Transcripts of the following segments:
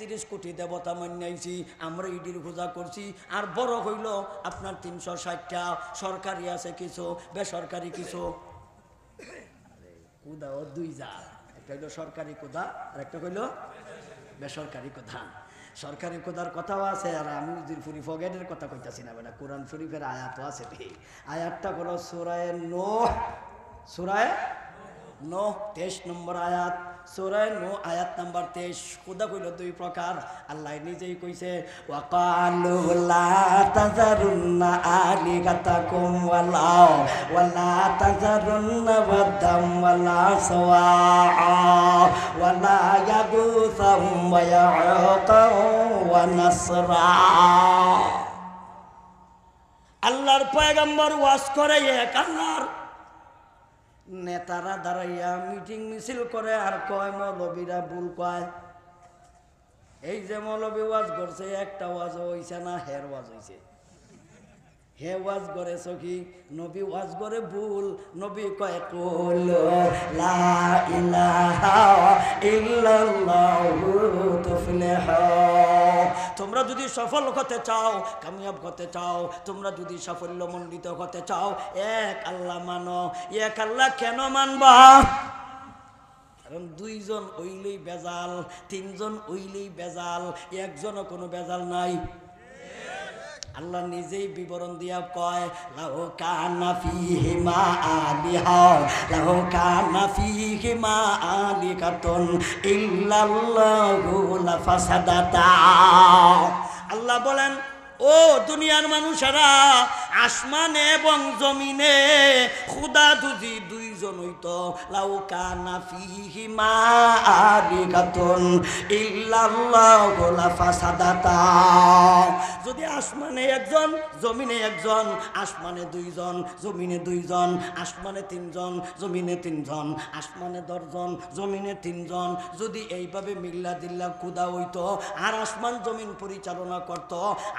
33 কোটি দেবতা মান্যাইছি, আমরা ইডির পূজা করছি। আর বড় হইল আপনার 360টা, সরকারি আছে কিছু, বেসরকারি কিছু। কুদাও দুই জাত, একটা হইল সরকারি কুদা আর একটা হইল বেসরকারি কুদা। সরকারি কুদার কথাও আছে, আর আমি উজিরপুরি ফগেটের কথা কইতাছি না বেটা, কোরআন শরীফের আয়াতও আছে। আয়াতটা হলো সূরায়ে নূহ, সূরায়ে নূহ 23 নম্বর আয়াত। সূরায়ে নূহ আয়াত নাম্বার 23। খুদা কইল দুই প্রকার, আল্লাহ নিজেই কইছে ওয়াকালু লা তাযারুন্না আলিহাতাকুম ওয়ালা তাযারুন্না ওয়াদাম ওয়ালা সাওয়া ওয়ালা ইয়াগুসা ওয়া ইয়াউকা ওয়া নাসরা। আল্লাহর পয়গম্বর ওয়াজ করে, এক আল্লাহর নেতারা দাঁড়াইয়া মিটিং মিছিল করে আর কয় মৌলবীরা ভুল কয়। এই যে মৌলবী ওয়াজ করছে, একটা ওয়াজ হইছে না, হের ওয়াজ হইছে। হে ওয়াজ করে সখী, নবী ওয়াজ করে ভুল। নবী কয় কুল লা ইলাহা ইল্লাল্লাহু তুফলিহু। তোমরা যদি সফল হতে চাও, কামিয়াব হতে চাও, তোমরা যদি সাফল্যমণ্ডিত হতে চাও, এক আল্লাহ মানো। এক আল্লাহ কেন মানবা? কারণ দুইজন ওইলেই বেজাল, তিনজন ওইলেই বেজাল, একজনও কোনো বেজাল নাই। আল্লাহ নিজেই বিবরণ দিয়া কয় লাহু কানা ফীহিমা আলিহা লাহু কানা ফীহিমা আলিকাতুন ইল্লাল্লাহু লাফাসাদাতা। আল্লাহ বলেন, ও দুনিয়ার মানুষেরা, আসমানে এবং জমিনে খুদা যদি দুইজন হইতো, লাউ কানা ফীহিমা আলিকাতুন ইল্লাল্লাহু লাফাসাদাতা। যদি আসমানে একজন, জমিনে একজন, আসমানে দুইজন, জমিনে দুইজন, আসমানে তিনজন, জমিনে তিনজন, আসমানে 10 জন, জমিনে 3 জন, যদি এইভাবে মিল্লা দিল্লা খুদা হইতো আর আসমান জমিন পরিচালনা করত,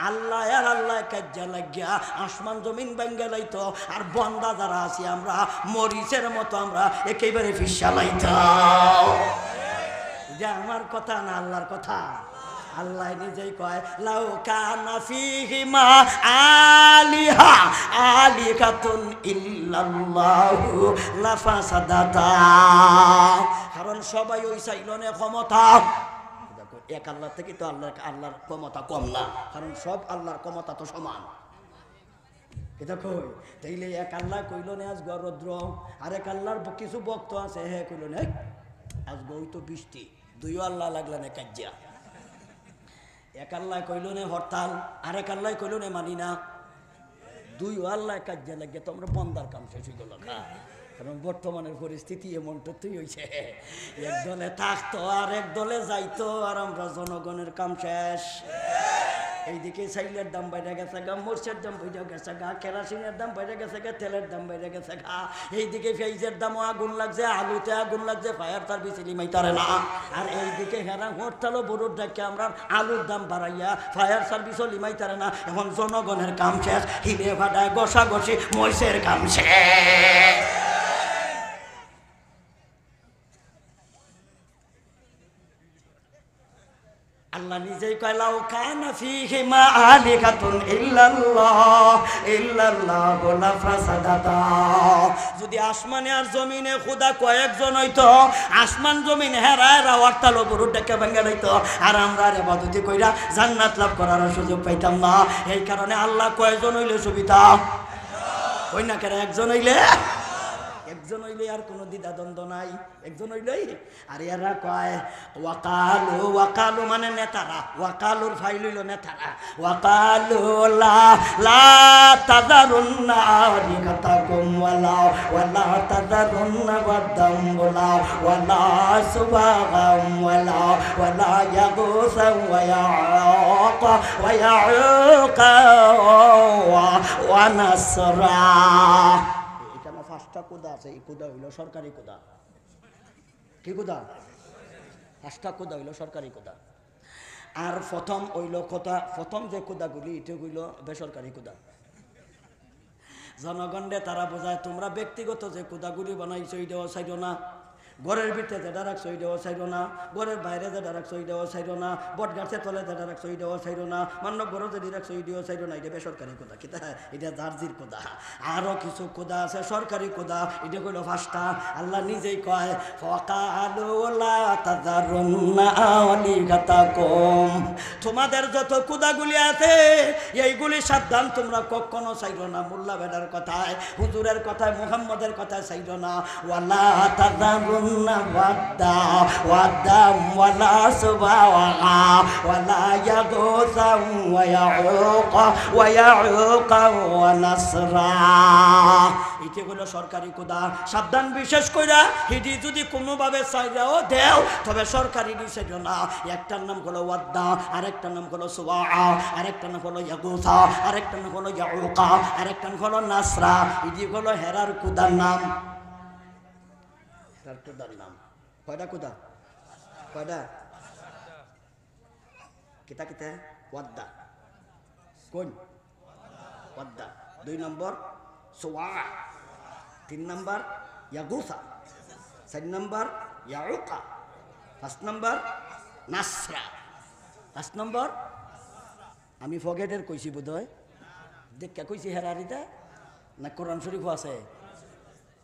আল্লাহ আর আল্লাহ কাজ্জা লাগিয়া আসমান জমিন ভেঙ্গে লাইতো, আর বন্দা যারা আছি আমরা মরিচের মতো আমরা একেবারে ফিসা লাইতাম। যে আমার কথা না আল্লাহর কথা। আল্লাহ নিজেই কয় লাউ কানা ফীহিমা আলিহা আলিকাতুন ইল্লাল্লাহু লাফাসাদাতা। কারণ সবাই ওই চাইলনে ক্ষমতা। এক আল্লাহ থেকে তো আল্লাহর ক্ষমতা কম না, কারণ সব আল্লাহর ক্ষমতা তো সমান। এটা কই তাইলে এক আল্লাহ কইল না আজ রৌদ্র, আর এক আল্লাহর কিছু ভক্ত আছে হে কইল না আজ গই তো বৃষ্টি, দুইও আল্লাহ লাগলা না কাজ্জা। এক আল্লাহ কইল না হরতাল, আরেক আল্লাহ কইল না মানি না, দুইও আল্লাহ কাজ্জা লাগে, তোমরা বন্দার কাম শেষ হয়ে গেল। কারণ বর্তমানের পরিস্থিতি এমনটা তুই হয়েছে, এক দলে থাকতো আর এক দলে যাইতো, আর আমরা জনগণের কাম শেষ। এইদিকে চাইলের দাম বাইরে গেছে গা, মরচের দাম বেড়ে গেছে গা, কেরাসিনের দাম বেড়ে গেছে গা, তেলের দাম বেড়ে গেছে গা, এইদিকে পেঁয়াজের দামও আগুন লাগছে, আলুতে আগুন লাগছে, ফায়ার সার্ভিস লিমাইতারে না। আর এইদিকে হেরা হরতালও বড়ুর ডাকে আমরা আলুর দাম বাড়াইয়া ফায়ার সার্ভিসও লিমাইতারে না। এখন জনগণের কাম শেষ, হিলে ফাটায় ঘষা ঘষি মরচের কাম শেষ। আল্লাহ নিজেই কয় লাউ কানা ফীহিমা আলিকাতুন ইল্লাল্লাহু লাফাসাদাতা। যদি আসমানে আর জমিনে খুদা কয়েকজন হইতো, আসমান জমিন হেরায় হরতাল বড় ডেকে ভেঙে লইতো, আর আমরা ইবাদত কইরা জান্নাত লাভ করার সুযোগ পাইতাম না। এই কারণে আল্লাহ কয়জন হইলে সুবিধা কই না কেন, একজন হইলে, একজন হইলে আর কোনো দ্বিধাদ্বন্দ্ব নাই, একজন হইলেই। আর এরা কয় ওয়াকালু, ওয়াকালু মানে নেতারা, ওয়াকালুর ফাইল হইল নেতারা। ওয়াকালু লা তাযারুন্না আলিহাতাকুম ওয়ালা তাযারুন্না ওয়াদাম ওয়ালা সুবাগাম ওয়ালা ইয়াগুসা ওয়া ইয়াউকা ওয়া নাসরা। পাঁচটা কুদা আছে, এই কুদা হইল সরকারি কুদা। কি কুদা? 5টা কুদা হইল সরকারি কুদা। আর প্রথম হইল কথা, প্রথম যে কুদাগুলি এটা হইল বেসরকারি কুদা। জনগণে তারা বোঝায় তোমরা ব্যক্তিগত যে কুদাগুলি বানাইছো এইটাও চাইল না, ঘরের ভিতরে যেটা রাখছো ওইটাও চাইরো না, ঘরের বাইরে যেটা রাখছো ওইটাও চাইরো না, বট গাছের তলে যেটা রাখছো ওইটাও চাইরো না, মান্য ঘরও যদি রাখছো ওইটাও চাইরো না। এটা বেসরকারি কোদা, কিতা এটা জার্জির কোদা। আরও কিছু কোদা আছে সরকারি কোদা, এটা কইল 5টা। আল্লাহ নিজেই কয় ফাকালু লা তাযারুন্না আলিহাতাকুম, তোমাদের যত কোদাগুলি আছে এইগুলি সাবধান, তোমরা কখনো চাইরো না। মোল্লা বেটার কথায়, হুজুরের কথায়, মুহাম্মদের কথায় চাইরো না। ওয়ালা তাযারুন্না ওয়াদ্দা ওয়াদাম ওয়ালা সুবাওয়া ওয়ালা ইয়াগুসা ওয়া ইয়াউকা ওয়া নাসরা। এটা হলো সরকারি কোদা, সাবধান। বিশেষ কইরা হিডি যদি কোনোভাবে চাইরাও দেও তবে সরকারি দিছিল না। একটার নাম হলো ওয়াদ্দা, আরেকটার নাম হলো সুওয়া, আরেকটার নাম হলো ইয়াগুসা, আরেকটার নাম হলো ইয়াউকা, আরেকটার নাম হলো নাসরা। এটি হলো হেরার কুদার নাম। হেরার কুদার নাম কয়টা কুদা? কয়টা? কিতা কিতা? ওয়াদ্দা। কোন ওয়াদ্দা? 2 নম্বর সুওয়া, 3 নম্বর ইয়াগুসা, 4 নম্বর ইয়াউকা, 5 নম্বর নাসরা। 5 নম্বর আমি ফগেটের কইছি বোধ হয়, দেখা কইছি হেরারিতে না কোরআন শরীফ আছে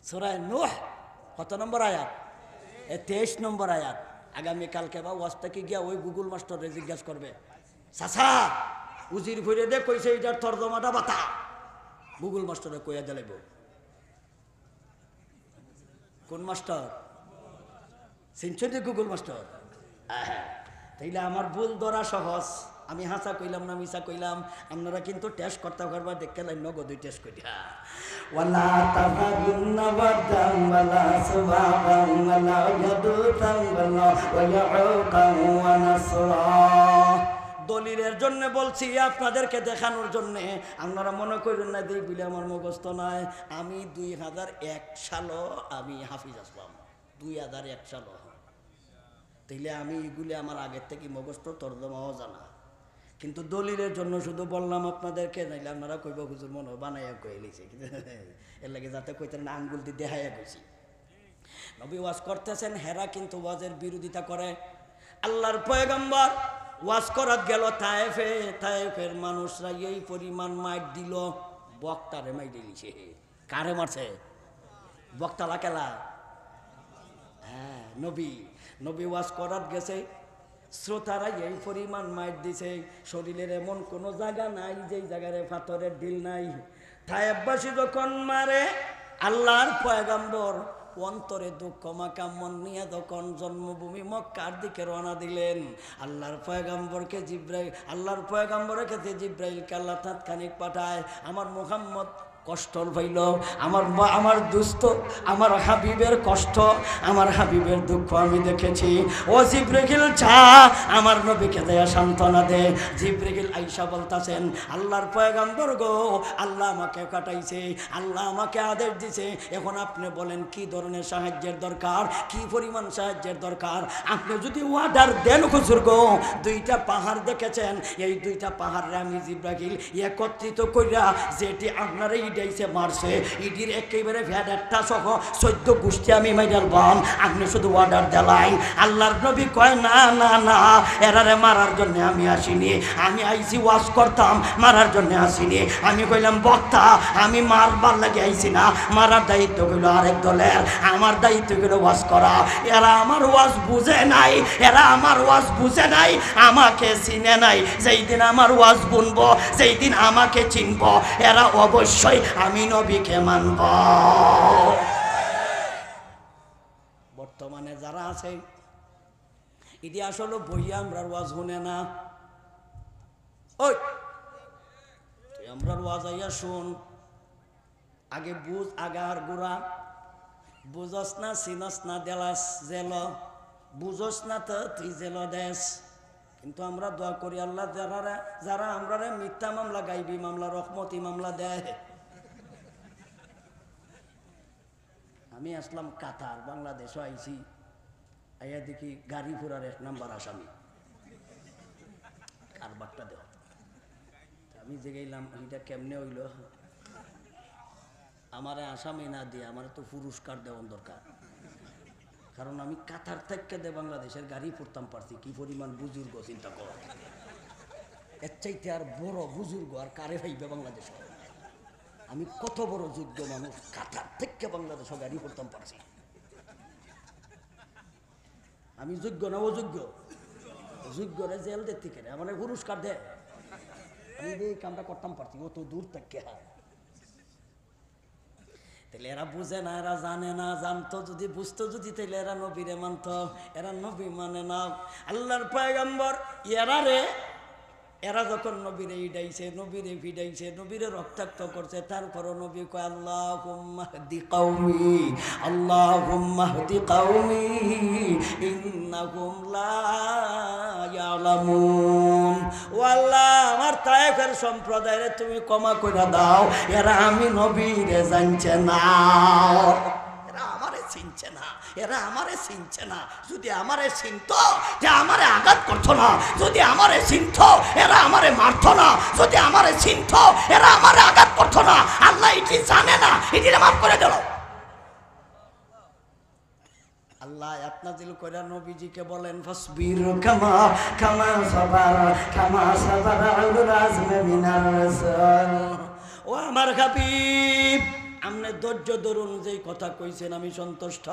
সূরা নূহ কত নম্বর আয়াত? 23 নম্বর আয়াত। আগামীকালকে বা ওয়াজটাকে গিয়া ওই গুগল মাস্টারে জিজ্ঞাসা করবে, চাচা উজির ভরে দে কইছে এটার তর্জমাটা বাতা। গুগল মাস্টারে কইয়া দিলাইব। কোন মাস্টার? চিনছেন Google master? তাইলে আমার ভুল ধরা সহজ। আমি হাসা কইলাম না মিছা কইলাম, আপনারা কিন্তু টেস্ট করতে পারবা। দেখতে লাইন নগদই টেস্ট কইরা। ওয়ালা তাযারুন্না ওয়াদাম ওয়ালা সুবাহাম ওয়ালা ইয়াদুতাম ওয়ালা ওয়ায়াউকা ওয়া নাসরা। দলিলের জন্য বলছি, আপনাদেরকে দেখানোর জন্য। আপনারা মনে করেন না দেই বলে আমার মুখস্থ নয়। আমি 2001 সালও আমি হাফিজ আসলাম, 2001 সালও। তাইলে আমি এগুলি আমার আগের থেকে মুখস্থ, তর্জমাও জানা। কিন্তু দলিলের জন্য শুধু বললাম আপনাদেরকে, নাইলে আপনারা কইব হুজুর মনে বানাইয়া কয়ে লিছে। এর লাগে যাতে কইতেন না আঙ্গুল দিয়ে দেখাইয়া গেছি। নবী ওয়াজ করতেছেন, হেরা কিন্তু ওয়াজের বিরোধিতা করে। আল্লাহর পয়গম্বর ওয়াজ করাত গেল তায়েফে, তায়েফের মানুষরা এই পরিমাণ মাইট দিল, বক্তারে মাই দিলিছে। কারে মারছে? বক্তা লাকেলা। হ্যাঁ, নবী ওয়াজ করাত গেছে, শ্রোতারা এই পরিমাণ মাইট দিছে, শরীরের এমন কোনো জায়গা নাই যেই জায়গায় পাথরের ঢিল নাই। তায়েফবাসী যখন মারে, আল্লাহর পয়গম্বর অন্তরে দুঃখ মাখা মন নিয়ে তখন জন্মভূমি মক্কার দিকে রওনা দিলেন। আল্লাহর পয়গম্বরের কাছে জিব্রাইলকে আল্লাহ তাৎক্ষণিক পাঠায়। আমার মুহাম্মদ কষ্ট পাইল, আমার দুস্থ, আমার হাবিবের কষ্ট, আমার হাবিবের দুঃখ আমি দেখেছি। ও জিব্রাইল যা আমার নবীকে দেয়া সান্ত্বনা দে। জিব্রাইল আইসা বলতাছেন, আল্লাহর পয়গম্বর গো, আল্লাহ আমাকে কাটাইছে, আল্লাহ আমাকে আদেশ দিছে। এখন আপনি বলেন কি ধরনের সাহায্যের দরকার, কি পরিমাণ সাহায্যের দরকার। আপনি যদি অর্ডার দেন হুজুর গো, 2টা পাহাড় দেখেছেন, এই 2টা পাহাড়ে আমি জিব্রাইল একত্রিত কইরা যেটি আপনারা ইডাইছে মারছে, ইডির একেবারে ভেড়াটা সহ 14 গোষ্ঠী আমি মাইরাল বাম। আপনি শুধু অর্ডার দেলাইন। আল্লাহর নবী কয় না না না, এরারে মারার জন্য আমি আসিনি, আমি আইছি ওয়াজ করতাম, মারার জন্য আসিনি। আমি কইলাম বক্তা, আমি মারবার লাগে আইছি না, মারার দায়িত্ব গেল আরেক দলের, আমার দায়িত্ব গেল ওয়াজ করা। এরা আমার ওয়াজ বুঝে নাই, এরা আমার ওয়াজ বুঝে নাই, আমাকে চিনে নাই। যেই দিন আমার ওয়াজ বুনবো, যেই দিন আমাকে চিনব, এরা অবশ্যই আমি নবীকে মানব। বর্তমানে যারা আছে ইদি আসলে বইয়া আমরার ওয়াজ শুনে না। ওই তুই আমরার ওয়াজ আইয়া শুন, আগে বুঝ, আগার গোড়া বুঝস না, চিনস না, দেলাস জেল, বুঝস না তো তুই জেল দেশ। কিন্তু আমরা দোয়া করি আল্লাহ যারা আমরা মিথ্যা মামলা, গাইবি মামলা, রহমতি মামলা দেয়। আমি আসলাম কাতার, বাংলাদেশও আইছি, আইয়া দেখি গাড়ি ঘোড়ার 1 নাম্বার আসামি, কারবারটা দেওয়া। আমি জিগাইলাম এটা কেমনে হইল? আমারে আসামি না দিয়ে আমার তো পুরস্কার দেওয়ার দরকার। কারণ আমি কাতার থেকে বাংলাদেশের গাড়ি পড়তাম পারছি, কি পরিমাণ বুজুর্গ চিন্তা কর। এর চাইতে আর বড় বুজুর্গ আর কারে ভাইবে বাংলাদেশ। আমি কত বড় যোগ্য মানুষ, কাতার থেকে বাংলাদেশে গাড়ি পড়তাম পারছি। আমি যোগ্য না অযোগ্য? যোগ্যরে জেল দিতে কেন, আমার পুরস্কার দেয়। আমি এই কামটা করতাম পারছি অত দূর থেকে। তাহলে এরা বুঝে না, এরা জানে না। জানতো যদি, বুঝতো যদি, তাহলে এরা নবীরে মানত। এরা নবী মানে না, আল্লাহর পয়গম্বর। এরা যখন নবীরে ইডাইছে, নবীরে ভিডাইছে, নবীরে রক্তাক্ত করছে, তারপরও নবী কয় আল্লাহুম্মা হদি কওমি, আল্লাহুম্মা হদি কওমি ইন্নাহুম লা ইয়ালামুন। ও আল্লাহ, আমার তায়েফের সম্প্রদায়ের তুমি ক্ষমা করে দাও, এরা আমি নবীরে জানছে না, এরা আমারে চিনছে না, এরা আমারে চিনছে না। যদি আমারে চিনতো যে আমারে আঘাত করতো না, যদি আমারে চিনতো এরা আমারে মারতো না, যদি আমারে চিনতো এরা আমারে আঘাত করতো না। আল্লাহ এটি জানে না, এটি মাফ করে দিল। আল্লাহ আয়াত নাযিল করে নবীজিকে বলেন ফাসবির কামা কামা সাবারা উলুল আজমি মিনার রাসূল। ও আমার হাবিব, আপনি ধৈর্য ধরুন, যেই কথা কইছেন আমি সন্তুষ্ট।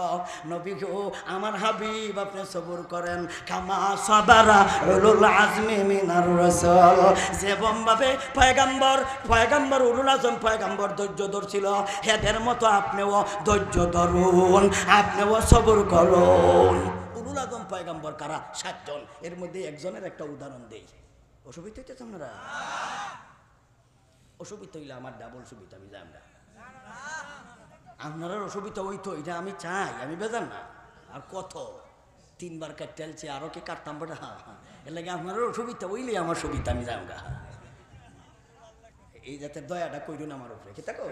নবী গো আমার হাবিব, আপনি সবর করেন। কামা সাবারা উলুল আজমি মিনার রাসূল। যেমন ভাবে পয়গম্বর উলুল আজম পয়গম্বর ধৈর্য ধরছিল, এদের মতো আপনিও ধৈর্য ধরুন, আপনিও সবর করুন। উলুল আজম পয়গম্বর কারা? 7 জন। এর মধ্যে একজনের একটা উদাহরণ দেই। অসুবিধা হইতেছে আপনারা? অসুবিধা হইলে আমার ডাবল সুবিধা, আমি জানি না। আপনার অসুবিধা হইতো, এটা আমি চাই, আমি বেজান না। আর কত 3 বার কাটতেলছে, আরো কি কাটতাম বড়। এর লাগে আপনার অসুবিধা হইলে আমার সুবিধা, আমি জানি না। এই যাতে দয়াটা কইরুন আমার উপরে, কি তাকো।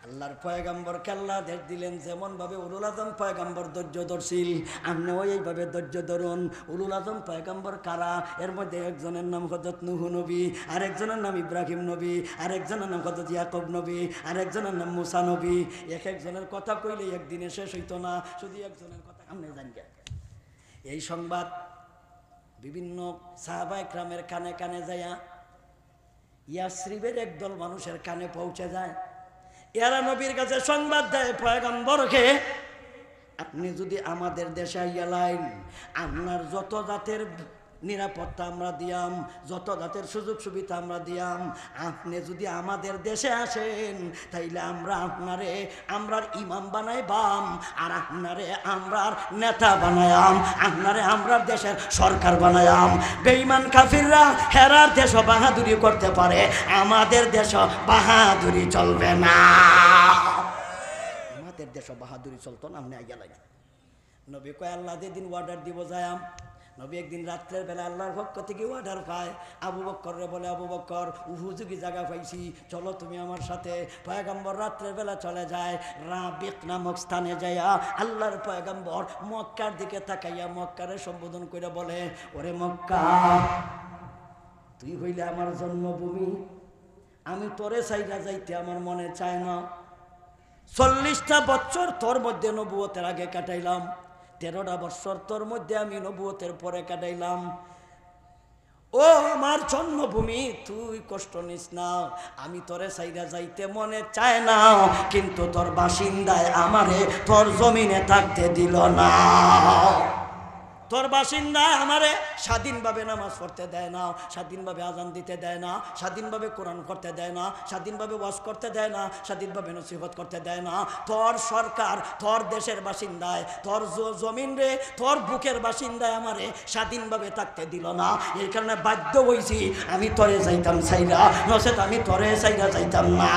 আল্লাহর পয়গম্বরকে আল্লাহ দেশ দিলেন যেমন ভাবে উলুল আজম পয়গম্বর ধৈর্য ধরছিল, আপনিও এইভাবে ধৈর্য ধরুন। উলুল আজম পয়গম্বর কারা? এর মধ্যে একজনের নাম হযরত নূহ নবী, আরেকজনের নাম ইব্রাহিম নবী, আরেকজনের নাম হযরত ইয়াকুব নবী, আরেকজনের নাম মুসা নবী। এক একজনের কথা কইলে একদিনে শেষ হইতো না, শুধু একজনের কথা আপনি জানবেন। এই সংবাদ বিভিন্ন সাহাবা ইকরামের কানে কানে যায়া ইয়াসরিবের একদল মানুষের কানে পৌঁছে যায়। এরা নবীর কাছে সংবাদ দেয় পয়গম্বরকে, আপনি যদি আমাদের দেশে আইয়ালাইন, আপনার যত জাতের নিরাপত্তা আমরা দিয়াম, যত জাতের সুযোগ সুবিধা আমরা দিয়াম, আপনি যদি আমাদের দেশে আসেন তাইলে আমরা আপনারে আমরার ইমাম বানাইবাম, আর আপনারে আমরার নেতা বানায়াম, আপনারে আমরার দেশের সরকার বানায়াম। বেঈমান কাফিররা হেরার দেশ বাহাদুরি করতে পারে, আমাদের দেশ বাহাদুরি চলবে না। আমাদের দেশ বাহাদুরি চলতো না, আপনি আইয়ালাই। নবী কয় আল্লাহ যেদিন অর্ডার দিব যায়াম। নবী একদিন রাত্রের বেলা আল্লাহর পক্ষ থেকে অর্ডার পায়। আবু বকররে বলে, আবু বকর উপযোগী জায়গা পাইছি, চলো তুমি আমার সাথে। পয়গম্বর রাত্রের বেলা চলে যায়, রাবিক নামক স্থানে যাইয়া আল্লাহর পয়গম্বর মক্কার দিকে তাকাইয়া মক্কারে সম্বোধন করে বলে, ওরে মক্কা, তুই হইলে আমার জন্মভূমি, আমি তোরে চাইরা যাইতে আমার মনে চায় না। 40টা বছর তোর মধ্যে নবুয়তের আগে কাটাইলাম, 13টা বছর তোর মধ্যে আমি নবুয়তের পরে কাটাইলাম। ও আমার জন্মভূমি, তুই কষ্ট নিস না, আমি তোরে চাইরা যাইতে মনে চায় না, কিন্তু তোর বাসিন্দায় আমারে তোর জমিনে থাকতে দিল না। তোর বাসিন্দায় আমারে স্বাধীনভাবে নামাজ পড়তে দেয় না, স্বাধীনভাবে আজান দিতে দেয় না, স্বাধীনভাবে কোরআন করতে দেয় না, স্বাধীনভাবে ওয়াজ করতে দেয় না, স্বাধীনভাবে নসিহত করতে দেয় না। তোর সরকার তোর দেশের বাসিন্দায়, তোর জমিন রে, তোর বুকের বাসিন্দায় আমারে স্বাধীনভাবে থাকতে দিল না। এই কারণে বাধ্য হইছি আমি তোরে যাইতাম চাইরা, নচেত আমি তোরে চাইরা যাইতাম না।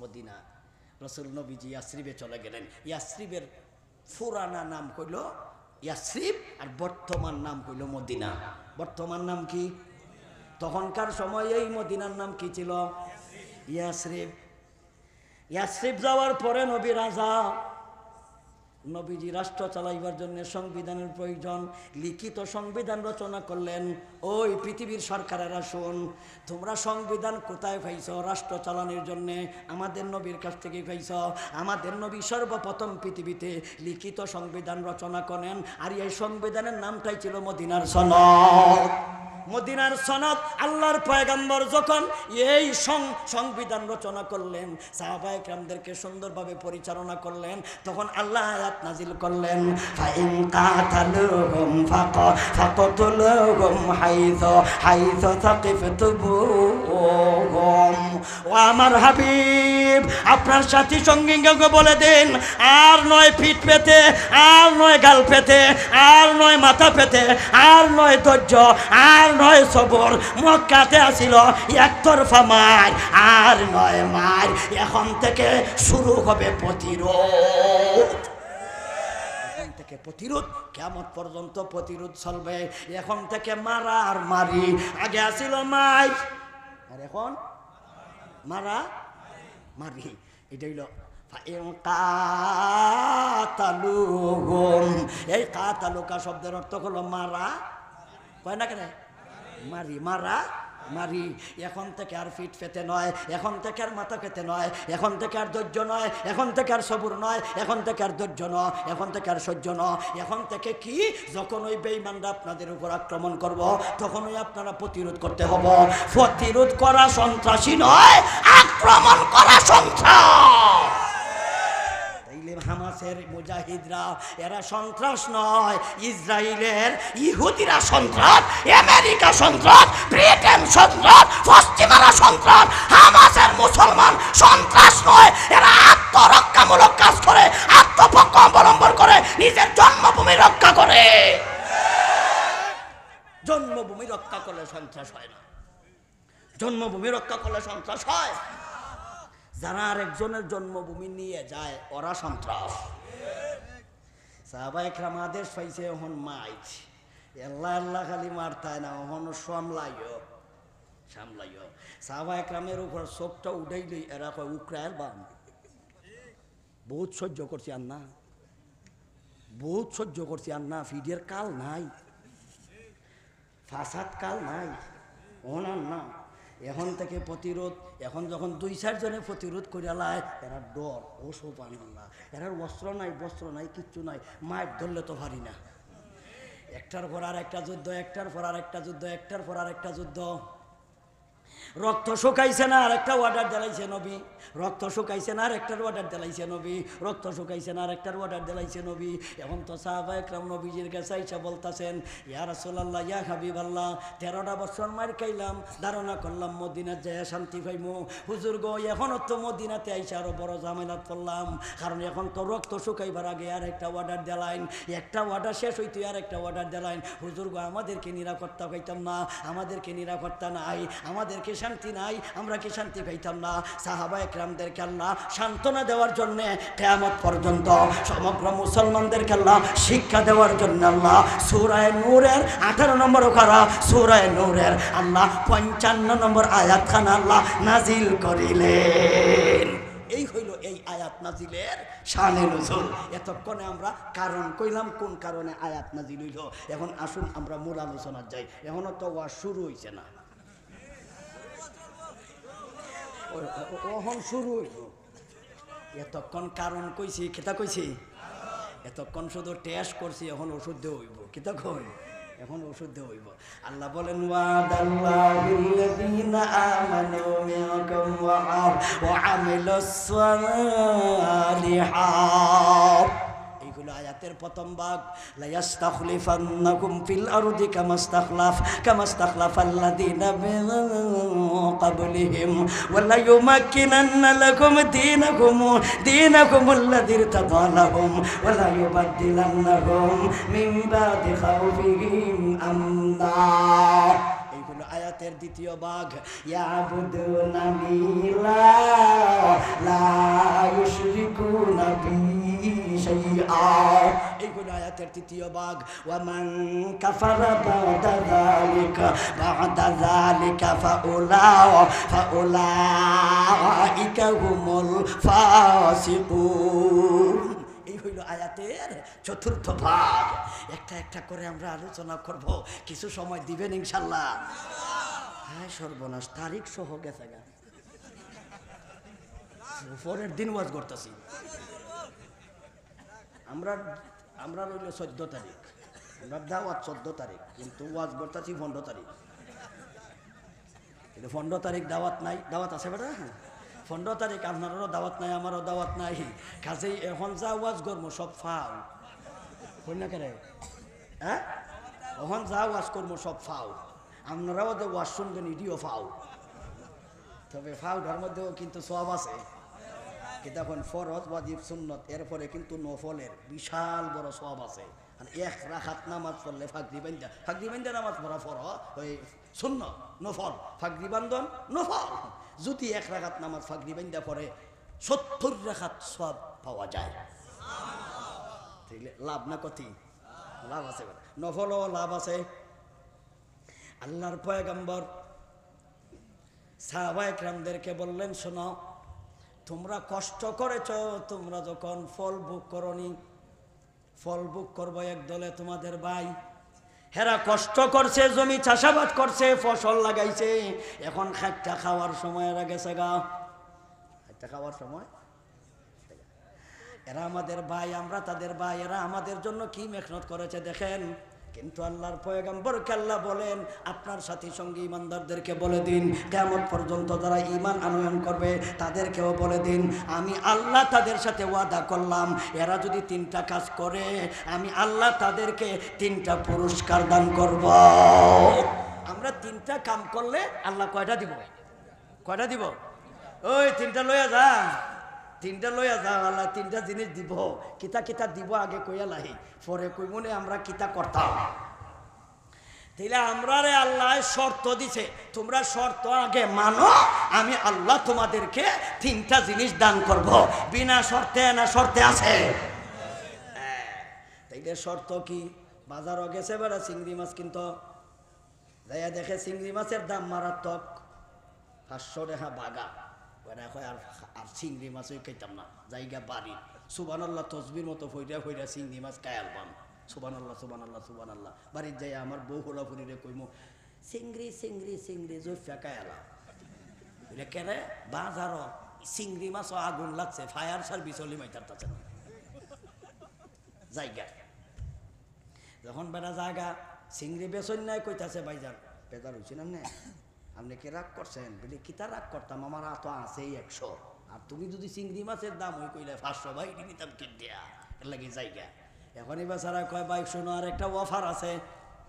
মদিনা রাসূল নবীজি ইয়াসরিবে চলে গেলেন। ইয়াসরিবের পুরানা নাম কইল ইয়াসরিব, আর বর্তমান নাম কইল মদিনা। বর্তমান নাম কি? তখনকার সময় এই মদিনার নাম কি ছিল? ইয়াসরিব। ইয়াসরিব যাওয়ার পরে নবী রাজা, নবীজি রাষ্ট্র চালাইবার জন্য সংবিধানের প্রয়োজন, লিখিত সংবিধান রচনা করলেন। ওই পৃথিবীর সরকারেরা শোন, তোমরা সংবিধান কোথায় পাইছ? রাষ্ট্র চালানোর জন্য আমাদের নবীর কাছ থেকে পাইছ। আমাদের নবী সর্বপ্রথম পৃথিবীতে লিখিত সংবিধান রচনা করেন, আর এই সংবিধানের নামটাই ছিল মদিনার সনদ। মদিনার সনদ। আল্লাহর পয়গম্বর যখন এই সংবিধান রচনা করলেন, সাহাবায়ে কেরামদেরকে সুন্দরভাবে পরিচালনা করলেন, তখন আল্লাহ আয়াত নাজিল করলেন, ফাইন কাতালুহুম ফাকতুলুহুম হাইসু সাকিফতুহুম। ও আমার হাবিব, আপনার সাথী সঙ্গীকে বলে দিন, আর নয় পিঠ পেতে, আর নয় গাল পেতে, আর নয় মাথা পেতে, আর নয় ধৈর্য, আর নয় সবর। মক্কাতে আসিল একতরফা মার, আর নয় মার। এখন থেকে শুরু হবে প্রতিরোধ। এখন থেকে প্রতিরোধ, কিয়ামত পর্যন্ত প্রতিরোধ চলবে। এখন থেকে মারা আর মারি। আগে আসিল মার, আর এখন মারা মারি। এটা হইল এই কাতালুকা শব্দের অর্থ হলো মারা, কয় না কেন? মারি, মারা মারি। এখন থেকে আর ফিট পেতে নয়, এখন থেকে আর মাথা পেতে নয়, এখন থেকে আর ধৈর্য নয়, এখন থেকে আর সবুর নয়, এখন থেকে আর ধৈর্য নয়, এখন থেকে আর সহ্য নয়। এখন থেকে কি, যখন ওই বেঈমানরা আপনাদের উপর আক্রমণ করব, তখন ওই আপনারা প্রতিরোধ করতে হবে। প্রতিরোধ করা সন্ত্রাসী নয়, আক্রমণ করা সন্ত্রাস। হামাসের মুজাহিদরা এরা সন্ত্রাস নয়, ইসরায়েলের ইহুদিরা সন্ত্রাস, আমেরিকা সন্ত্রাস, ব্রিটেন সন্ত্রাস, পশ্চিমারা সন্ত্রাস। হামাসের মুসলমান সন্ত্রাস নয়, এরা আত্মরক্ষামূলক কাজ করে, আত্মপক্ষ অবলম্বন করে, নিজের জন্মভূমি রক্ষা করে। জন্মভূমি রক্ষা করলে সন্ত্রাস হয় না, জন্মভূমি রক্ষা করলে সন্ত্রাস হয়। যারা আরেকজনের জন্মভূমি নিয়ে যায় ওরা সন্ত্রাস। সাহাবায়ে কেরাম আদেশ পাইছে, এখন মাইজ আল্লাহ আল্লাহ খালি মারতায় না, এখন সামলাইও সামলাইও। সাহাবায়ে কেরামের উপর চোখটা উঠাইলেই এরা কয় উকরায়ের বাম। বহুত সহ্য করছি আর না, বহুত সহ্য করছি আর না। ফিডের কাল নাই, ফাসাদ কাল নাই, ওনার না। এখন থেকে প্রতিরোধ। এখন যখন 2-4 জনে প্রতিরোধ করে লায়, এরা ডর। ও সুবহানাল্লাহ, এরার অস্ত্র নাই, বস্ত্র নাই, কিচ্ছু নাই, মায়ের ধরলে তো পারি না। একটার পর আর একটা যুদ্ধ, একটার পর আর একটা যুদ্ধ, একটার পর আর একটা যুদ্ধ। রক্ত শুকাইছে না, আর একটা অর্ডার দিলাইছে নবী। রক্ত শুকাইছে না, আর একটার অর্ডার দিলাইছে নবী। রক্ত শুকাইছে না, আর একটার অর্ডার দিলাইছে নবী। এখন তো সাহাবায়ে কেরাম নবীজির কাছে আইসা বলতাছেন, ইয়া রাসূলুল্লাহ, ইয়া হাবিবাল্লাহ, 13টা বছর মার খাইলাম, ধারণা করলাম মদিনাত যায় শান্তি পাইমু। হুজুর গো, এখনও তো মদিনাতে আইসা আরো বড় ঝামেলাত পড়লাম, কারণ এখন তো রক্ত শুকাইবার আগে আর একটা অর্ডার দিলাইন, একটা অর্ডার শেষ হইতে আর একটা অর্ডার দিলাইন। হুজুর গো, আমাদেরকে নিরাপত্তা পাইতাম না, আমাদেরকে নিরাপত্তা নাই, আমাদেরকে শান্তি নাই, আমরা কি শান্তি পাইতাম না? সাহাবায়ে কেরামদেরকে আল্লাহ সান্ত্বনা দেওয়ার জন্য, কিয়ামত পর্যন্ত সমগ্র মুসলমানদেরকে আল্লাহ শিক্ষা দেওয়ার জন্য আল্লাহ সূরা নূরের 18 নম্বর পারা, সূরা নূরের আল্লাহ 55 নম্বর আয়াতখানা আল্লাহ নাজিল করিলেন। এই হইল এই আয়াত নাজিলের শানে নুজুল। এতক্ষণে আমরা কারণ কইলাম, কোন কারণে আয়াত নাজিল হইল। এখন আসুন আমরা মূল আলোচনা যাই। এখনো তো ওয়াজ শুরু হইছে না, ওহন শুরু হইব। এতক্ষণ কারণ কইছি, কেতা কইছি, এতক্ষণ শুধু টেস্ট করছি, এখন ওষুধ দেওয়া হইব। কেতা কই, এখন ওষুধ দেওয়া হইব। আল্লাহ বলেন, ওয়াদাল্লাহুল্লাযীনা আমানু মিনকুম ওয়া আমিলুস সালিহাত। এইগুলো আয়াতের প্রথম ভাগ। লা ইস্তাখলিফান্নাকুম ফিল আরদি কামাস্তাখলাফাল্লাযীনা মিন ক্বাবলিহিম ওয়া লা ইউমাক্কিনান্না লাকুম দীনাকুমুল্লাযী ইরতাদা লাহুম ওয়া লা ইউবাদদিলান্নাহুম মিন বাদি খাউফিহিম আমনা। এইগুলো আয়াতের দ্বিতীয় ভাগ। ইয়াবুদুনানি লা ইউশরিকুনা বিহি শাইআ। এইগুলো আয়াতের তৃতীয় ভাগ। ওয়ামান কাফারা বা'দা যালিকা ফাউলাইকা হুমুল ফাসিকুন। এই হইল আয়াতের চতুর্থ ভাগ। একটা একটা করে আমরা আলোচনা করব, কিছু সময় দিবেন ইনশাল্লাহ? হ্যাঁ, সর্বনাশ, তারিখ সহ গেছে গা, পরের দিন ওয়াজ করতেছি আমরা। আমরা রইল 14 তারিখ, আমরা দাওয়াত 14 তারিখ, কিন্তু ওয়াজ করতেছি 15 তারিখ। কিন্তু 15 তারিখ দাওয়াত নাই, দাওয়াত আছে বেটা? 15 তারিখ আপনারও দাওয়াত নাই, আমারও দাওয়াত নাই। কাজেই এখন যা ওয়াজ করবো সব ফাও, হই না কেরে? হ্যাঁ, এখন যা ওয়াজ করবো সব ফাও। আপনারাও যে ওয়াজ শুনবেন ইডিও ফাও, তবে ফাউটার মধ্যেও কিন্তু সব আছে। কিন্তু এখন ফরজ, ওয়াজিব, সুন্নত, এরপরে কিন্তু নফলের বিশাল বড় সব আছে। আর এক রাখাত নামাজ পড়লে ফাগরি বান্ধা নামাজ পড়া ফর ওই সুন্নত, নফল, ফাগরি বান্ধন নফল। যদি এক রাখাত নামাজ ফাগরি বান্ধা পড়ে 70 রাখাত সব পাওয়া যায়। লাভ না কতি? লাভ আছে, নফলও লাভ আছে। আল্লাহর পয়গম্বর সাহাবায়ে কেরামদেরকে বললেন, শোনো, তোমরা কষ্ট করেছ, তোমরা যখন ফল ভোগ করনি, ফল ভোগ করবো একদলে তোমাদের ভাই, হেরা কষ্ট করছে, জমি চাষাবাদ করছে, ফসল লাগাইছে, এখন খাইটা খাওয়ার সময় এরা গেছে গা, খাইটা খাওয়ার সময়। এরা আমাদের ভাই, আমরা তাদের ভাই, এরা আমাদের জন্য কি মেহনত করেছে দেখেন। কিন্তু আল্লাহর পয়গম্বরকে আল্লাহ বলেন, আপনার সাথী সঙ্গী ইমানদারদেরকে বলে দিন, কিয়ামত পর্যন্ত যারা ঈমান আনয়ন করবে তাদেরকেও বলে দিন, আমি আল্লাহ তাদের সাথে ওয়াদা করলাম, এরা যদি 3টা কাজ করে আমি আল্লাহ তাদেরকে 3টা পুরস্কার দান করব। আমরা 3টা কাম করলে আল্লাহ কয়টা দিব? কয়টা দিব? ওই 3টা লইয়া যা, 3টা লইয়া যা, আল্লাহ 3টা জিনিস দিব। কিতা কিতা দিব আগে কইয়া লাহি, পরে কই মনে আমরা কিতা করতাম। তাইলে আমরা রে আল্লাহ শর্ত দিছে, তোমরা শর্ত আগে মানো, আমি আল্লাহ তোমাদেরকে 3টা জিনিস দান করব। বিনা শর্তে না শর্তে আছে? তাইলে শর্ত কি? বাজারও গেছে বেড়া চিংড়ি মাছ কিনতো, যাইয়া দেখে চিংড়ি মাছের দাম মারাত্মক, 500 টাকা বাগা। আর চিংড়ি মাছই খাইতাম না, জায়গা বাড়ি। সুবহানাল্লাহ তসবির মতো ফইরা ফইরা চিংড়ি মাছ খাই আলবাম। সুবহানাল্লাহ সুবহানাল্লাহ সুবহানাল্লাহ। বাড়ির যাই আমার বউ হোলা ফুরিরে কইমু, চিংড়ি চিংড়ি চিংড়ি জইফা খাই আলা। এটা কেরে? বাজারও চিংড়ি মাছও আগুন লাগছে, ফায়ার সার্ভিস হলি মাইতারতাছে না জায়গা। যখন বেড়া জায়গা চিংড়ি বেচন নাই, কইতাছে ভাইজান বেজার হইছে না নে, আপনি কি রাগ করছেন? বলি কিতা রাগ করতাম, আমার তো আছেই 100, আর তুমি যদি চিংড়ি মাছের দাম ওই কইলে 500, ভাই নিতাম কি দেয়া, এর লাগে জায়গা। এখন এবার সারা কয়, ভাই শোনো, আর একটা অফার আছে।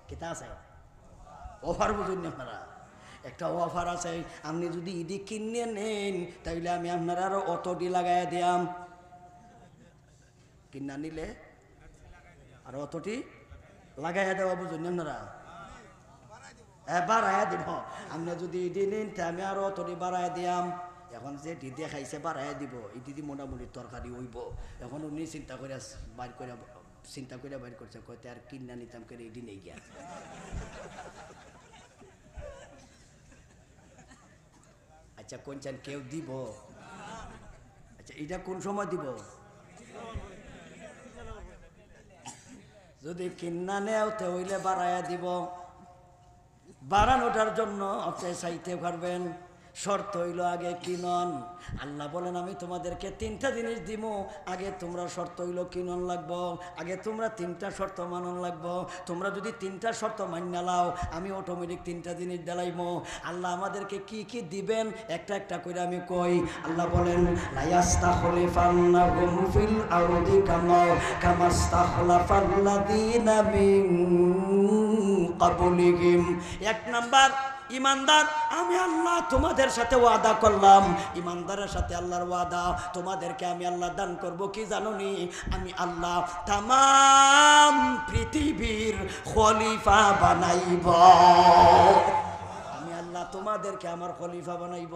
কিতা আছে? অফার বুঝুন না আপনারা? একটা অফার আছে, আপনি যদি ইডি কিনে নেন তাইলে আমি আপনারা আরো অতটি লাগাই দিয়াম। কিনা নিলে আর অতটি লাগাইয়া দেওয়া, বুঝুন না আপনারা? বাড়াইয়া দিব। আপনি যদি ইডি নিন তা আমি আরো অতটি বাড়াইয়া দিয়াম। এখন যে দিদি খাইছে বাড়াইয়া দিব, এই দিদি মোটামুটি তরকারি হইব। এখন উনি চিন্তা করে বাইর করে বাইর করছে, কইতে আর কিনা নিতাম করে ইডি নেই গিয়া। আচ্ছা কোন চান কেউ দিব? আচ্ছা এটা কোন সময় দিব? যদি কিনা নেও তো হইলে বাড়াইয়া দিব। বাড়ানোটার জন্য আপনি চাইতে পারবেন, শর্ত হইল আগে কিনন। আল্লাহ বলেন আমি তোমাদেরকে 3টা জিনিস দিব, আগে তোমরা শর্ত হইল কিনন লাগবো, আগে তোমরা 3টা শর্ত মানন লাগবো। তোমরা যদি 3টা শর্ত মান্য লাও আমি অটোমেটিক 3টা জিনিস দিলাইমো। আল্লাহ আমাদেরকে কি কি দিবেন একটা একটা করে আমি কই। আল্লাহ বলেন লায়াস্তাখলিফান্নাহুম ফিল আরদি কামাস্তাখলাফাল্লাযীনা মিন ক্বাবলিহিম। 1 নাম্বার ইমানদার, আমি আল্লাহ তোমাদের সাথে ওয়াদা করলাম, ইমানদারের সাথে আল্লাহর ওয়াদা, তোমাদেরকে আমি আল্লাহ দান করব কি জানোনি? আমি আল্লাহ তামাম পৃথিবীর খলিফা বানাইব। আমি আল্লাহ তোমাদেরকে আমার খলিফা বানাইব।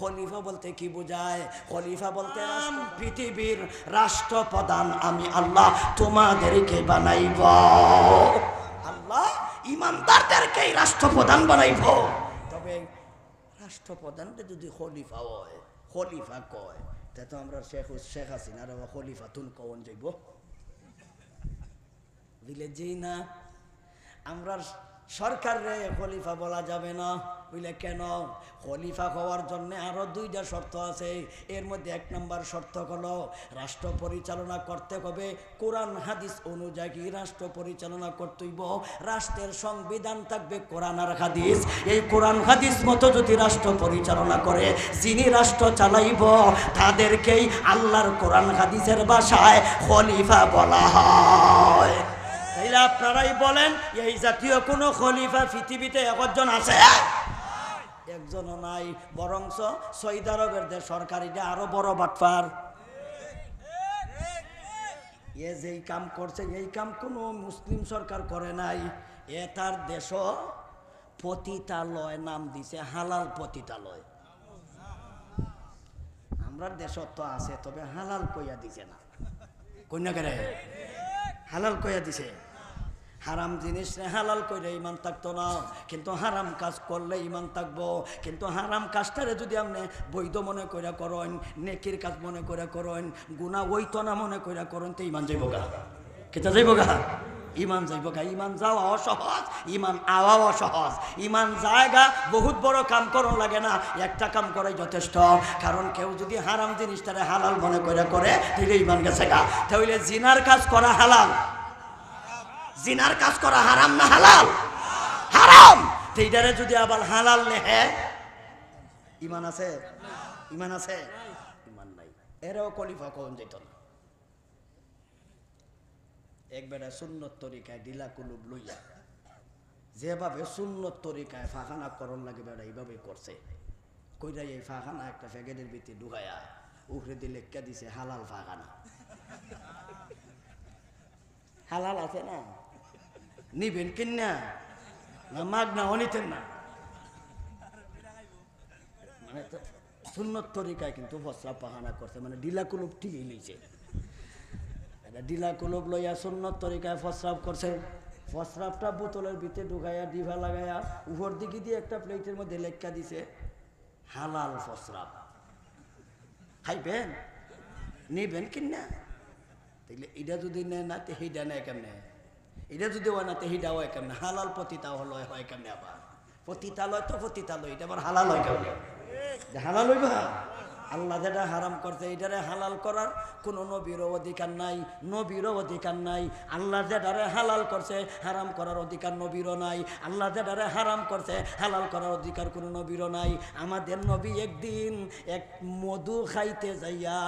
খলিফা বলতে কি বোঝায়? খলিফা বলতে পৃথিবীর রাষ্ট্রপ্রধান আমি আল্লাহ তোমাদেরকে বানাইব। আল্লাহ ইমানদারদেরকে রাষ্ট্রপ্রধান বানাইব। তবে রাষ্ট্রপ্রধানটা যদি খলিফা হয়, খলিফা কয়, তা তো আমরা শেখ হাসিনার খলিফা তুন কন যাইব। বুঝলে জি না, আমরা সরকার রে খলিফা বলা যাবে না। বুঝলে কেন? খলিফা হওয়ার জন্য আরো 2টা শর্ত আছে। এর মধ্যে 1 নম্বর শর্ত হলো রাষ্ট্র পরিচালনা করতে হবে কোরআন হাদিস অনুযায়ী রাষ্ট্র পরিচালনা করতে হইব। রাষ্ট্রের সংবিধান থাকবে কোরআন আর হাদিস। এই কোরআন হাদিস মতো যদি রাষ্ট্র পরিচালনা করে, যিনি রাষ্ট্র চালাইব তাদেরকেই আল্লাহর কোরআন হাদিসের ভাষায় খলিফা বলা হয়। তাইলে আপনারাই বলেন, এই জাতীয় কোনো খলিফা পৃথিবীতে একজন আছে? একজনও নাই। বরংস সৌদি আরবের যে সরকারিটা আরো বড় বাটপার। এ যেই কাম করছে এই কাম কোনো মুসলিম সরকার করে নাই। এ তার দেশ পতিতালয় নাম দিছে, হালাল পতিতালয়। আমরা দেশ তো আছে, তবে হালাল কইয়া দিছে না। কন্যা করে হালাল কইয়া দিছে। হারাম জিনিস হালাল কইলে ইমান থাকতো না, কিন্তু হারাম কাজ করলে ইমান থাকবো। কিন্তু হারাম কাজটারে যদি আপনি বৈধ মনে কইরা করেন, নেকির কাজ মনে করে করেন, গুনাহ হইতো না মনে কইরা করেন, তো ইমান যাইব গা। কেটা যাইব গা? ইমান যাইব গা। ইমান যাওয়াও সহজ, ইমান আওয়াও সহজ। ইমান জায়গা বহুত বড় কাম করন লাগে না, একটা কাম করাই যথেষ্ট। কারণ কেউ যদি হারাম জিনিসটারে হালাল মনে কইরা করে, তাহলে ইমান গেছে গা। তাহলে জিনার কাজ করা হালাল, জিনার কাজ করা হারাম না হালাল? হারাম। সেইটারে যদি আবার হালাল লেহে, ইমান আছে? ইমান আছে? ইমান নাই। এরাও খলিফা কোন যেত না। একবারে সুন্নত তরিকায় ঢিলা কুলুব লইয়া যেভাবে সুন্নত তরিকায় ফাখানা করণ লাগে বেড়া এইভাবে করছে। কইরা এই ফাখানা একটা প্যাকেটের ভিতরে ঢুকায়া উফরে দিয়ে লেখা দিছে হালাল ফাখানা। হালাল আছে না? নিবেন কিনা না মাগনা অনিতেন না? মানে সুন্নত তরিকায় কিন্তু ফসলা পাহানা করছে, মানে ডিলা কুলুপ ঠিকই লইছে। ডিলা কুলুপ লইয়া সুন্নত তরিকায় ফসরাপ করছে। ফসরাপটা বোতলের ভিতরে ঢুকাইয়া ডিভা লাগাইয়া উপর দিকে দিয়ে একটা প্লেটের মধ্যে লেখা দিছে হালাল ফসরাপ। খাইবেন? নিবেন কিনা? তাইলে এটা যদি নেয় না, তো সেইটা নেয় কেমনে? এটা যদি হয় না, তো সেইটাও হয় কেমনে? হালাল পতিতালয় হয় কেমনে? আবার পতিতালয় তো পতিতালয়, এটা আবার হালাল হয় কেমনে? হালাল হইবা? আল্লাহ যেটা হারাম করছে এটারে হালাল করার কোনো নবীরও অধিকার নাই, নবীরও অধিকার নাই। আল্লাহ যেটারে হালাল করছে হারাম করার অধিকার নবীরও নাই। আল্লাহ যেটারে হারাম করছে হালাল করার অধিকার কোনো নবীরও নাই। আমাদের নবী একদিন এক মধু খাইতে যাইয়া,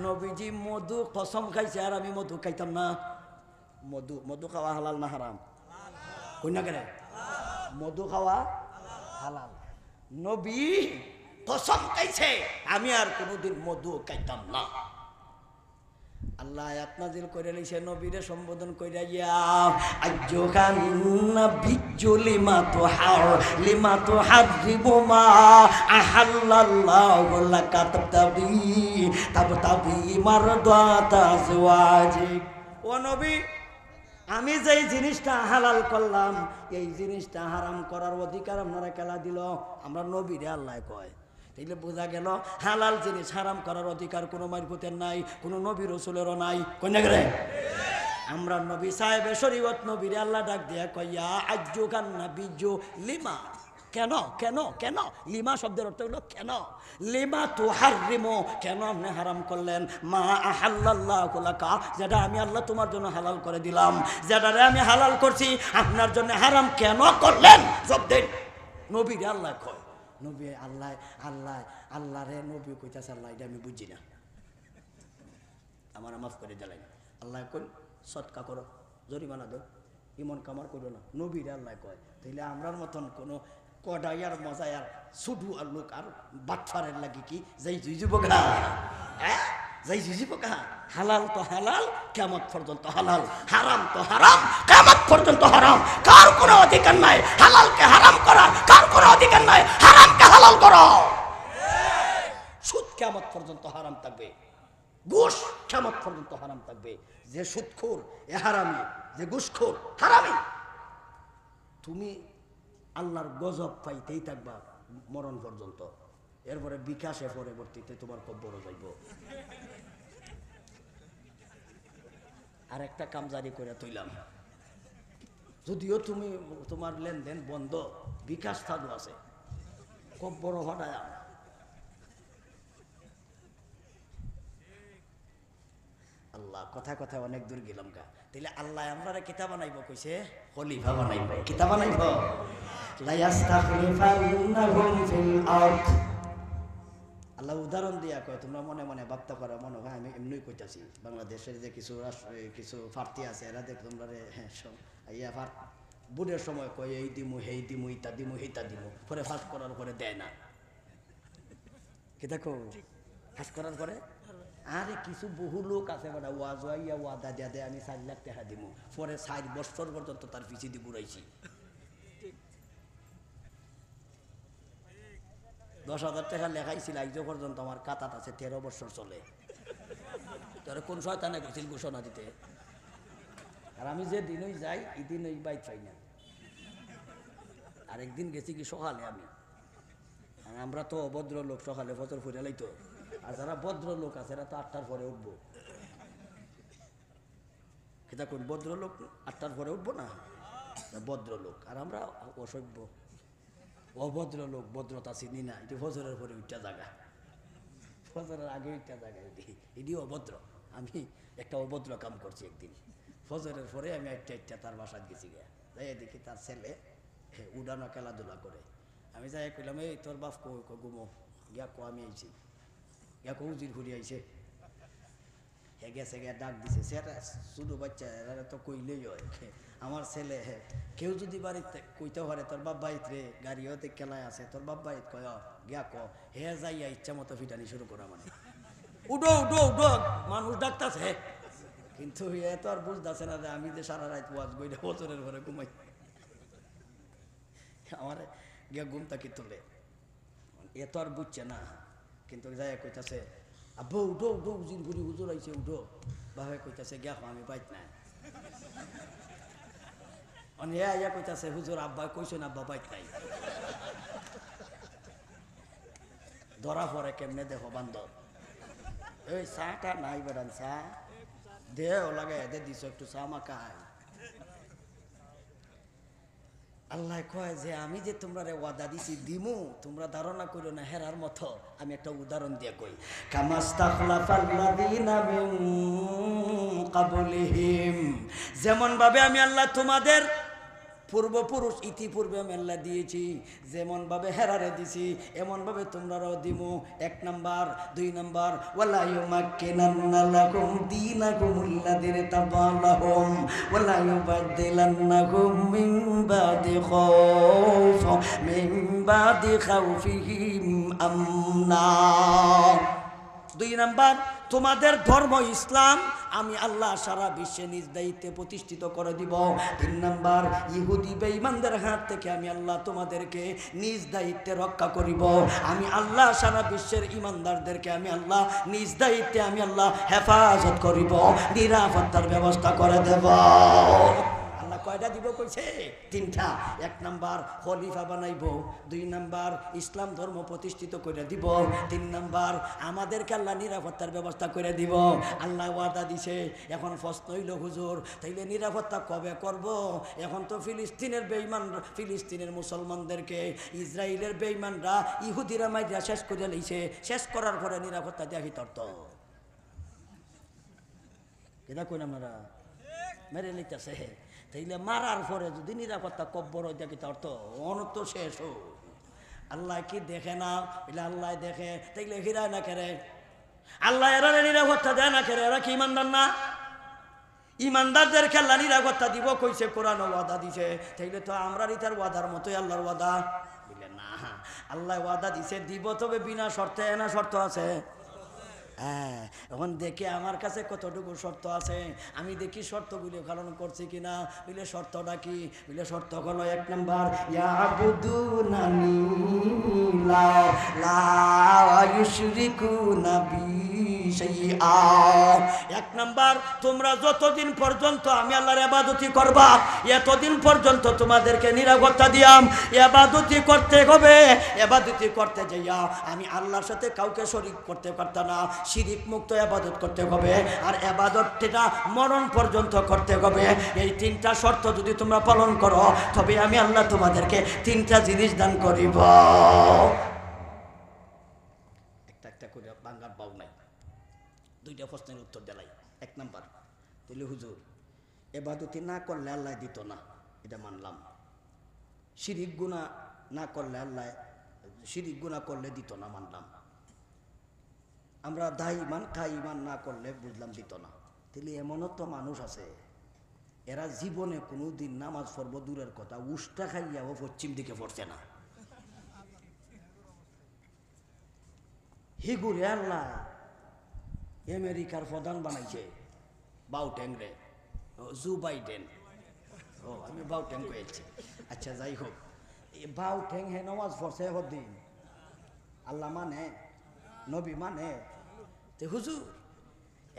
নবীজি মধু কসম খাইছে আর আমি মধু খাইতাম না। মধু মধু খাওয়া হালাল না হারাম? কইনা কেন? মধু খাওয়া হালাল। নবী কসম খাইছে আমি আর কোনোদিন মধু খাইতাম না। আল্লাহ আয়াত নাযিল করে লইছে, নবীরে সম্বোধন কইরা ইয়া আইয়ুহান নাবিয়্যু লিমা তুহাররিমু মা আহাল্লাল্লাহু লাকা তাবতাগি মারদাতা আজওয়াজিক। ও নবী, আমি যেই জিনিসটা হালাল করলাম এই জিনিসটা হারাম করার অধিকার আপনারা কেলা দিল? আমরা নবীরে আল্লাহ কয়। তাইলে বোঝা গেল হালাল জিনিস হারাম করার অধিকার কোনো মারফতের নাই, কোনো নবী রসুলেরও নাই। কইনা গেলে আমরা নবী সাহেব শরীয়ত নবীরে আল্লাহ ডাক দিয়া কইয়া আইয়ুহান নাবিয়্যু লিমা। কেন কেন কেন? লিমা শব্দের অর্থ হলো কেন। লিমা তুহাররিমু, কেন আপনি হারাম করলেন? মা আহাল্লাল্লাহু লাকা, যেটা আমি আল্লাহ তোমার জন্য হালাল করে দিলাম, যেটারে আমি হালাল করছি আপনার জন্য হারাম কেন করলেন? সব দিন নবীরে আল্লাহ কয়। নবী আল্লাহ আল্লাহ আল্লাহ রে নবী কইতাছে আল্লাহ এটা আমি বুঝি না, আমার মাফ করে দিলেন। আল্লাহ কই সদকা করো, জরিমানা দাও, ইমন কামার করো না। নবীরে আল্লাহ কয়। তাইলে আমরার মতন কোনো কডাইয়ার মজায়ার শুধু আর লোক আর বাটফারের লাগে কি যাই জুইজুব গা? হ্যাঁ যাই জুইজুব গা? হালাল তো হালাল কিয়ামত পর্যন্ত হালাল, হারাম তো হারাম কিয়ামত পর্যন্ত হারাম। কার কোনো অধিকার নাই হালালকে হারাম করার, কার কোনো অধিকার নাই হারামকে হালাল করা। সুদ কিয়ামত পর্যন্ত হারাম থাকবে, ঘুষ কিয়ামত পর্যন্ত হারাম থাকবে। যে সুদখোর এ হারামি, যে ঘুষখোর হারামি। তুমি আল্লাহর গজব পাইতেই থাকবা মরণ পর্যন্ত। এরপরে বিকাশে পরবর্তীতে তোমার কব্বরও যাইব। আর একটা কাম জারি করে তুইলাম, যদিও তুমি তোমার লেনদেন বন্ধ, বিকাশ চালু আছে, খুব বড় হঠায়। আল্লাহ কথায় কথায় অনেক দূর গেলাম গা। তাইলে আল্লাহ আমরা কিতাব বানাইব কইছে, খলিফা বানাইব। কিতাব বানাইব, আল্লাহ উদাহরণ দিয়া কয়, তোমরা মনে মনে ভাবতে পারো মনে হয় আমি এমনি কইতাছি। বাংলাদেশের যে কিছু কিছু প্রার্থী আছে এরা দেখ তোমরা ইয়া বুড়ের সময় কয় এই দিমু হেই দিমু ইতা দিমু হেইতা দিমু, পরে ফাঁস করার পরে দেয় না। কি দেখো ফাঁস করার পরে আরে কিছু বহু লোক আছে বেটা ওয়াজওয়াইয়া ওয়াদা দিয়া দেয় আমি 4 লাখ টাকা দিমু, পরে 4 বছর পর্যন্ত তার পিছিয়ে দিয়ে ঘুরাইছি। 10,000 টাকা লেখাইছিল আজ পর্যন্ত আমার কাতাত আছে, 13 বছর চলে। তোর কোন শয়তানে গেছিল ঘোষণা দিতে? আর আমি যে দিনই যাই এই দিন ওই বাইক পাই না। আরেকদিন গেছি কি সকালে আমি, আমরা তো অভদ্র লোক, সকালে ফজর ফুরে লাইতো। আর যারা ভদ্র লোক আছে এরা তো 8টার পরে উঠবো। সেটা কোন ভদ্র লোক 8টার পরে উঠবো না, ভদ্র লোক। আর আমরা অসভ্য অভদ্র লোক, ভদ্রতা চিনি না। এটি ফজরের পরে উঠটা জায়গা, ফজরের আগে উঠটা জায়গা, এটি অভদ্র। আমি একটা অভদ্র কাম করছি একদিন। ফজরের পরে আমি একটা তার বাসায় গেছি গিয়া, যাই দেখি তার ছেলে উড়ানো খেলাধুলা করে। আমি যাই কইলাম এই তোর বাপ ঘুমো গিয়া কো আমি আইছি, গিয়া কো উজির ঘুরি আইছে। হে গেছে গিয়া ডাক দিছে, সেটা শুধু বাচ্চা এরা তো কইলেই হয়। আমার ছেলে কেউ যদি বাড়িতে কইতে পারে তোর বাপ বাড়িতে গাড়ি হতে খেলায় আছে, তোর বাপ বাড়িতে কয় গিয়া ক, হে যাইয়া ইচ্ছা মতো ফিটানি শুরু করা। মানে উডো উডো উডো মানুষ ডাকতেছে, কিন্তু এ তো আর বুঝতেছে না যে আমি যে সারা রাত ওয়াজ বইটা বছরের পরে ঘুমাই। আমার গিয়া ঘুমটা কি তোলে, এ তো আর বুঝছে না। কিন্তু যাই কইতাছে আব্বু উঠো উঠো উজির ঘুরি হুজুর আইছে উঠো। বাবা কইতাছে গিয়া আমি বাইত না। ইয়া কইতাছে হুজুর আব্বা কইছেন আব্বা বাইত নাই। ধরা পরে কেমনে দেখো বান্দর, এই চাটা নাই বেড়ান চা দেও লাগে দে দিছ একটু চা মাখায়। আল্লাহ কয় যে আমি যে তোমরা ওয়াদা দিছি দিমু, তোমরা ধারণা করো না হেরার মতো। আমি একটা উদাহরণ দিয়ে কই, কামাস্তাখলাফাল্লাযীনা মিন ক্বাবলিহিম, যেমন ভাবে আমি আল্লাহ তোমাদের পূর্বপুরুষ ইতিপূর্বে আমি আল্লাহ দিয়েছি, যেমন ভাবে হেরারে দিছি এমন ভাবে তোমরাও দিমু। 1 নাম্বার। 2 নাম্বার, ওয়ালা ইউমাক্কিনান্না লাকুম দীনাকুমুল্লাযী তাবালাহুম ওয়ালা ইউবাদদিলান্নাকুম মিন বাদি খাউফিহিম আমনা। 2 নাম্বার, তোমাদের ধর্ম ইসলাম আমি আল্লাহ সারা বিশ্বে নিজ দায়িত্বে প্রতিষ্ঠিত করে দিব। 3 নাম্বার, ইহুদি বেঈমানদের হাত থেকে আমি আল্লাহ তোমাদেরকে নিজ দায়িত্বে রক্ষা করিব। আমি আল্লাহ সারা বিশ্বের ইমানদারদেরকে আমি আল্লাহ নিজ দায়িত্বে আমি আল্লাহ হেফাজত করিব, নিরাপত্তার ব্যবস্থা করে দেব। আল্লাহ কয়টা দিব কইছে? 3টা। 1 নাম্বার খলিফা বানাইব, 2 নাম্বার ইসলাম ধর্ম প্রতিষ্ঠিত করে দিব, 3 নাম্বার আমাদেরকে আল্লাহ নিরাপত্তার ব্যবস্থা করে দিব। আল্লাহ ওয়াদা দিছে। এখন প্রশ্ন হইল হুজুর তাইলে নিরাপত্তা কবে করব? এখন তো ফিলিস্তিনের বেঈমান, ফিলিস্তিনের মুসলমানদেরকে ইসরায়েলের বেঈমানরা ইহুদিরা মাইরা শেষ করে লইছে, শেষ করার পরে নিরাপত্তা দেয়া তর্ত কেনা কইন আপনারা মেরে লইতেছে। তাইলে মারার পরে যদি নিরাপত্তা কব্বর হয়ে দেখি তার তো অনন্ত শেষ হোক। আল্লাহ কি দেখে না? বলে আল্লাহ দেখে। তাইলে হিরায় না কেরে? আল্লাহ এরা নিরাপত্তা দেয় না কেরে? এরা কি ইমানদার না? ইমানদারদের আল্লাহ নিরাপত্তা দিব কইছে, কোরআন ওয়াদা দিছে। তাইলে তো আমরা তার ওয়াদার মতোই আল্লাহর ওয়াদা। বলে না, আল্লাহ ওয়াদা দিছে দিব, তবে বিনা শর্তে। না শর্ত আছে? হ্যাঁ। এখন দেখে আমার কাছে কতটুকু শর্ত আছে, আমি দেখি শর্তগুলি পালন করছি কিনা। বলে শর্তটা কি? বলে শর্ত হলো 1 নাম্বার, ইয়াবুদুনানি লা ইউশরিকুনা বি শাইআ। এক নাম্বার, তোমরা যতদিন পর্যন্ত আমি আল্লাহর ইবাদতি করবা এতদিন পর্যন্ত তোমাদেরকে নিরাপত্তা দিয়াম ইবাদতি করতে হবে। ইবাদতি করতে যাইয়া আমি আল্লাহর সাথে কাউকে শরীক করতে পারতা না, শিরিক মুক্ত ইবাদত করতে হবে। আর ইবাদতটা মরণ পর্যন্ত করতে হবে। এই তিনটা শর্ত যদি তোমরা পালন করো তবে আমি আল্লাহ তোমাদেরকে তিনটা জিনিস দান করিব। একটা একটা করে বাঙ্গার বাউ নাই, দুইটা প্রশ্নের উত্তর দিলাই। এক নাম্বার, তাহলে হুজুর ইবাদতি না করলে আল্লাহ দিত না, এটা মানলাম। শিরিক গুনাহ না করলে আল্লাহ, শিরিক গুনাহ করলে দিত না, মানলাম। আমরা দায় ইমান খাই ইমান না করলে বুঝলাম দিত না। তাহলে এমনও তো মানুষ আছে এরা জীবনে কোনো দিন নামাজ পড়ব দূরের কথা, উষ্টা খাইয়াও পশ্চিম দিকে পড়ছে না। হিগুরে আল্লাহ আমেরিকার প্রধান বানাইছে বাউটেং রে, জো বাইডেন। ও আমি বাউটেং কয়েছি, আচ্ছা যাই হোক। বাউটেং হে নামাজ পড়ছে হদিন, আল্লাহ মানে নবী মানে। তে হুজুর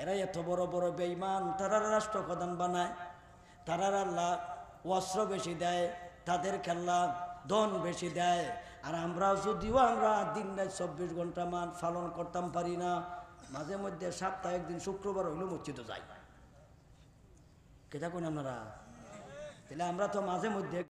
এরা এত বড় বড় বেঈমান, তারা রাষ্ট্রপ্রধান বানায়, তারা আল্লাহ অস্ত্র বেশি দেয়, তাদের খেলা ধন বেশি দেয়। আর আমরা যদিও আমরা দিন রাত 24 ঘন্টা মান পালন করতাম পারি না, মাঝে মধ্যে সপ্তাহে একদিন শুক্রবার হইলেও মসজিদে যাই। কেটা কোন আপনারা? তাহলে আমরা তো মাঝে মধ্যে